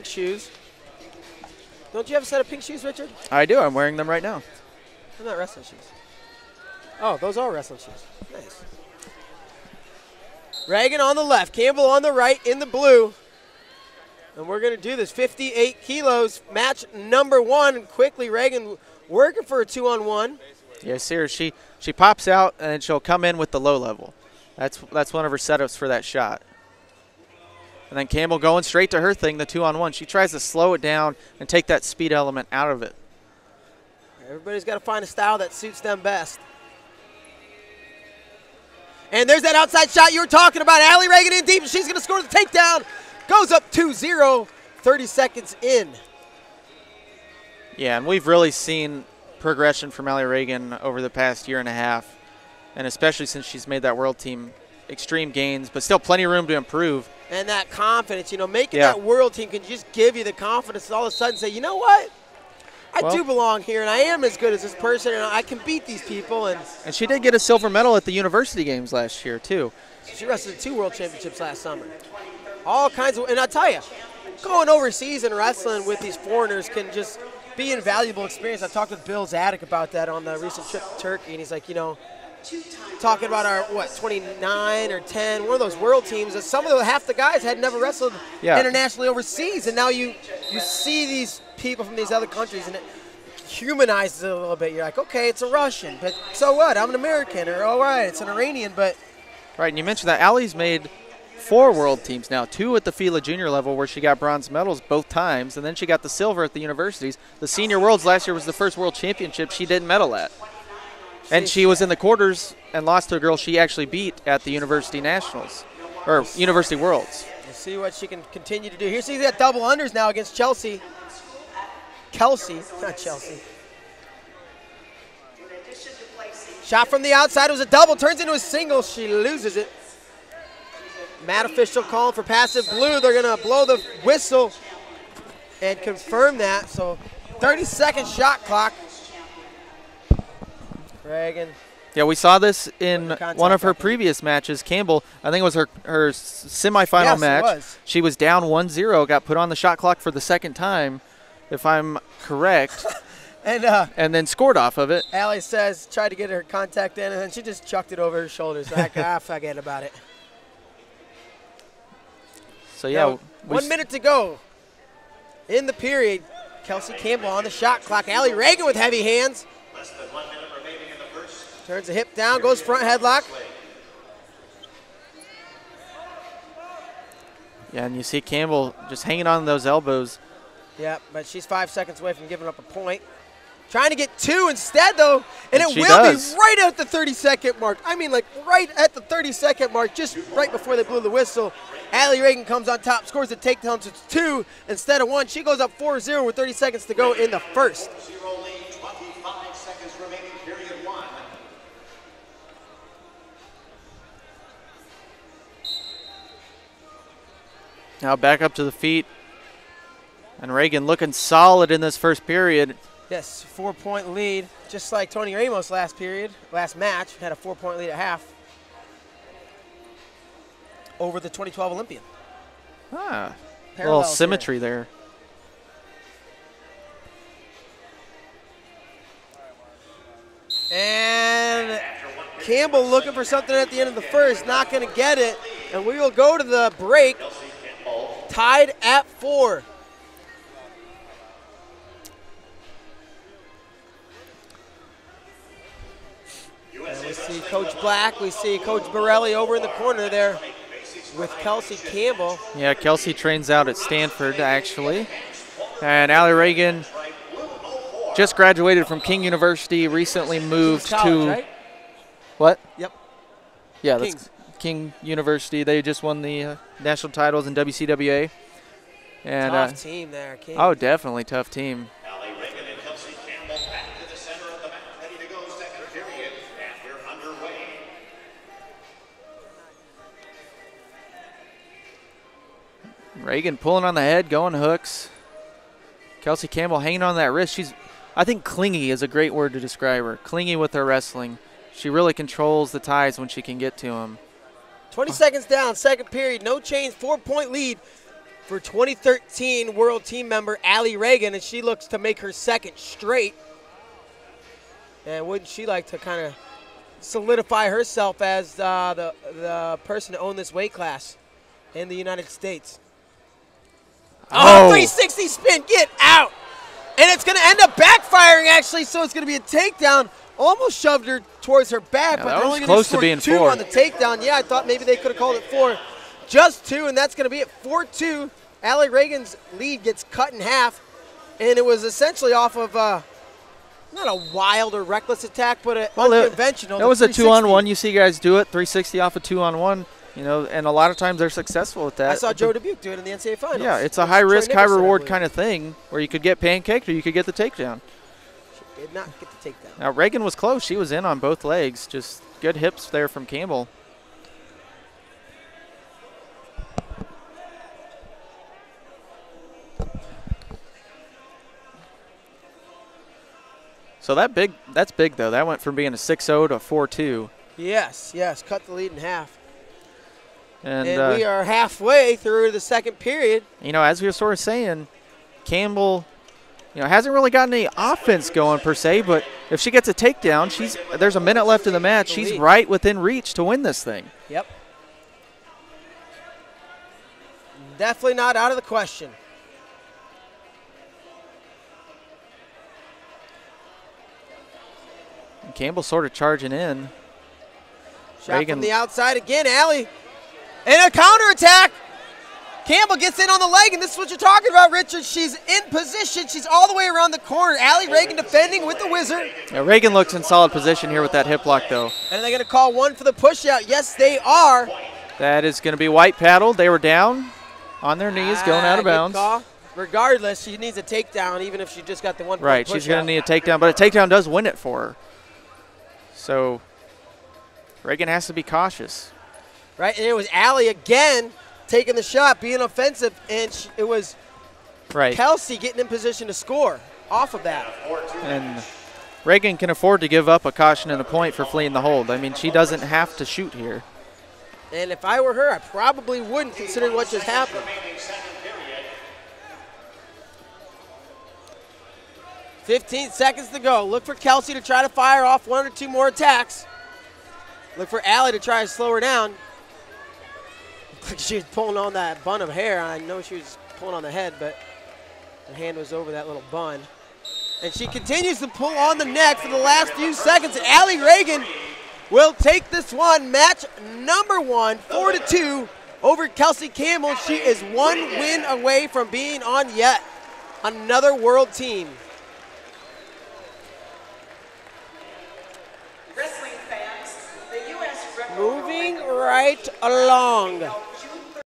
shoes. Don't you have a set of pink shoes, Richard? I do. I'm wearing them right now. They're not wrestling shoes. Oh, those are wrestling shoes. Nice. Ragan on the left, Campbell on the right in the blue. And we're going to do this 58 kilos, match number 1. Quickly, Ragan working for a 2-on-1. Yeah, see her. She pops out, and then she'll come in with the low level. That's one of her setups for that shot. And then Campbell going straight to her thing, the 2-on-1. She tries to slow it down and take that speed element out of it. Everybody's got to find a style that suits them best. And there's that outside shot you were talking about. Alli Ragan in deep, and she's going to score the takedown. Goes up 2-0, 30 seconds in. Yeah, and we've really seen progression from Alli Ragan over the past year and a half, and especially since she's made that world team, extreme gains, but still plenty of room to improve. And that confidence, you know, making that world team can just give you the confidence to all of a sudden say, you know what? I do belong here, and I am as good as this person, and I can beat these people. And she did get a silver medal at the university games last year, too. She wrestled 2 world championships last summer. All kinds of, and I'll tell you, going overseas and wrestling with these foreigners can just be an invaluable experience. I talked with Bill Zadek about that on the recent trip to Turkey, and he's like, you know, talking about our, 29 or 10, one of those world teams, that some of the, half the guys had never wrestled internationally overseas, and now you see these people from these other countries, and it humanizes it a little bit. You're like, okay, it's a Russian, but so what? I'm an American, or all right, it's an Iranian, but. Right, and you mentioned that Alli's made 4 world teams now, 2 at the FILA junior level where she got bronze medals both times, and then she got the silver at the universities. The senior worlds last year was the first world championship she didn't medal at. And she was in the quarters and lost to a girl she actually beat at the University Nationals, or University Worlds. We'll see what she can continue to do. Here, she's got double unders now against Kelsey, not Chelsea. Shot from the outside, it was a double, turns into a single, she loses it. Mat official calling for passive blue. They're going to blow the whistle and confirm that. So 30-second shot clock. Ragan. Yeah, we saw this in one of her previous matches. Campbell, I think it was her semifinal match. It was. She was down 1-0, got put on the shot clock for the second time, if I'm correct, and then scored off of it. Alli says, tried to get her contact in, and then she just chucked it over her shoulders. Like, forget about it. So, yeah. Now, 1 minute to go in the period. Kelsey Campbell on the shot clock. Alli Ragan with heavy hands. Less than 1 minute remaining in the first. Turns the hip down, goes front headlock. Yeah, and you see Campbell just hanging on those elbows. Yeah, but she's 5 seconds away from giving up a point. Trying to get 2 instead, though, and it will be right at the 30-second mark. I mean, like, right at the 30-second mark, just right before they blew the whistle. Alli Ragan comes on top, scores the takedown, so it's 2 instead of 1. She goes up 4-0 with 30 seconds to go in the first. 25 seconds remaining, period 1. Now back up to the feet. And Ragan looking solid in this first period. Yes, 4-point lead, just like Tony Ramos last match, had a 4-point lead at half over the 2012 Olympian. Ah, a little symmetry there. And Campbell looking for something at the end of the first, not going to get it. And we will go to the break, tied at 4. And we see Coach Black, we see Coach Borelli over in the corner there with Kelsey Campbell. Yeah, Kelsey trains out at Stanford, actually. And Alli Ragan just graduated from King University, recently moved college, to right? What? Yep. Yeah, that's King University. They just won the national titles in WCWA. And tough team there, King. Oh, definitely tough team. Alli Ragan and Kelsey Campbell back to the center of the mat, ready to go second period, and we're underway. Ragan pulling on the head, going hooks. Kelsey Campbell hanging on that wrist. I think clingy is a great word to describe her. Clingy with her wrestling. She really controls the ties when she can get to him. 20 seconds down, second period, no change, 4-point lead. for 2013 World Team member Alli Ragan, and she looks to make her second straight. And wouldn't she like to kind of solidify herself as the person to own this weight class in the United States? Oh, 360 spin, get out. And it's going to end up backfiring, actually, so it's going to be a takedown. Almost shoved her towards her back, Yeah, but that they're was only close going to being two 4 on the takedown. Yeah, I thought maybe they could have called it 4. Just 2, and that's going to be it. 4-2. Alli Ragan's lead gets cut in half, and it was essentially off of not a wild or reckless attack, but an unconventional. That was a 2-on-1. You see guys do it, 360 off a 2-on-1. You know, and a lot of times they're successful with that. I saw Joe Dubuque do it in the NCAA Finals. Yeah, it's a high-risk, high-reward kind of thing where you could get pancaked or you could get the takedown. She did not get the takedown. Now, Ragan was close. She was in on both legs. Just good hips there from Campbell. So that's big, though. That went from being a 6-0 to a 4-2. Yes, cut the lead in half. And we are halfway through the second period. You know, as we were sort of saying, Campbell, you know, hasn't really gotten any offense going per se, but if she gets a takedown, there's a minute left in the match. She's right within reach to win this thing. Yep. Definitely not out of the question. And Campbell sort of charging in. Shot Ragan from the outside again, Alli. And a counterattack. Campbell gets in on the leg, and this is what you're talking about, Richard. She's in position. She's all the way around the corner. Alli Ragan defending with the whizzer. Yeah, Ragan looks in solid position here with that hip lock, though. And are they going to call one for the push out? Yes, they are. That is going to be white paddled. They were down on their knees, going out of bounds. Call. Regardless, she needs a takedown, even if she just got the 1 point Right, push she's going out. to need a takedown, but a takedown does win it for her. So Ragan has to be cautious. Right, and it was Alli again taking the shot, being offensive, and it was Kelsey getting in position to score off of that. And Ragan can afford to give up a caution and a point for fleeing the hold. I mean, she doesn't have to shoot here. And if I were her, I probably wouldn't, considering what just happened. 15 seconds to go. Look for Kelsey to try to fire off 1 or 2 more attacks. Look for Alli to try to slow her down. She was pulling on that bun of hair. I know she was pulling on the head, but her hand was over that little bun. And she continues to pull on the neck for the last few seconds. Alli Ragan will take this one. Match number 1, 4-2 over Kelsey Campbell. She is 1 win away from being on yet another world team. Wrestling fans, the U.S. Moving right along.